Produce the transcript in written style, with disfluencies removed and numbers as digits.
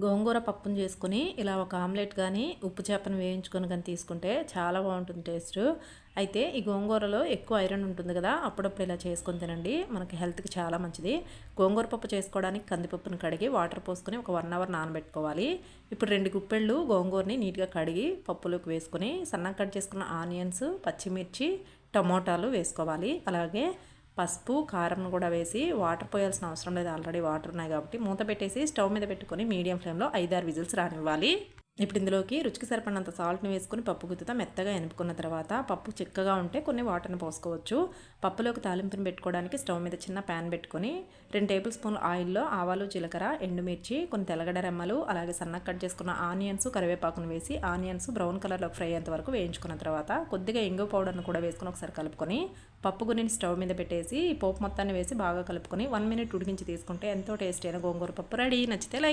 గోంగూర పప్పును చేసుకొని ఇలా ఒక ఆమ్లెట్ కానీ ఉప్పు చేపను వేయించుకొని కానీ తీసుకుంటే చాలా బాగుంటుంది టేస్ట్. అయితే ఈ గోంగూరలో ఎక్కువ ఐరన్ ఉంటుంది కదా, అప్పుడప్పుడు ఇలా చేసుకొని తినండి, మనకి హెల్త్కి చాలా మంచిది. గోంగూర పప్పు చేసుకోవడానికి కందిపప్పును కడిగి వాటర్ పోసుకొని ఒక 1 అవర్ నానబెట్టుకోవాలి. ఇప్పుడు 2 గుప్పెళ్ళు గోంగూరని నీట్గా కడిగి పప్పులోకి వేసుకొని సన్నగా కట్ చేసుకున్న ఆనియన్స్, పచ్చిమిర్చి, టమోటాలు వేసుకోవాలి. అలాగే పసుపు, కారం కూడా వేసి వాటర్ పోయాల్సిన అవసరం లేదు, ఆల్రెడీ వాటర్ ఉన్నాయి కాబట్టి మూత పెట్టేసి స్టవ్ మీద పెట్టుకొని మీడియం ఫ్లేమ్లో 5-6 విజిల్స్ రానివ్వాలి. ఇప్పుడు ఇందులోకి రుచికి సరిపడినంత సాల్ట్ని వేసుకొని పప్పు గుత్తుతో మెత్తగా ఎనుపుకున్న తర్వాత పప్పు చిక్కగా ఉంటే కొన్ని వాటర్ని పోసుకోవచ్చు. పప్పులోకి తాలింపుని పెట్టుకోవడానికి స్టవ్ మీద చిన్న ప్యాన్ పెట్టుకొని 2 టేబుల్ స్పూన్ల ఆయిల్లో ఆవాలు, జీలకర్ర, ఎండుమిర్చి, కొన్ని తెల్లగడ్డ రెమ్మలు, అలాగే సన్నగా కట్ చేసుకున్న ఆనియన్స్, కరివేపాకును వేసి ఆనియన్స్ బ్రౌన్ కలర్లో ఫ్రై అయ్యేంత వరకు వేయించుకున్న తర్వాత కొద్దిగా ఇంగు పౌడర్ను కూడా వేసుకొని ఒకసారి కలుపుకొని పప్పు గునిని స్టవ్ మీద పెట్టేసి ఈ పోపు మొత్తాన్ని వేసి బాగా కలుపుకొని 1 మినిట్ ఉడికించి తీసుకుంటే ఎంతో టేస్టీ అయిన గోంగూర పప్పు రెడీ. నచ్చితే లైక్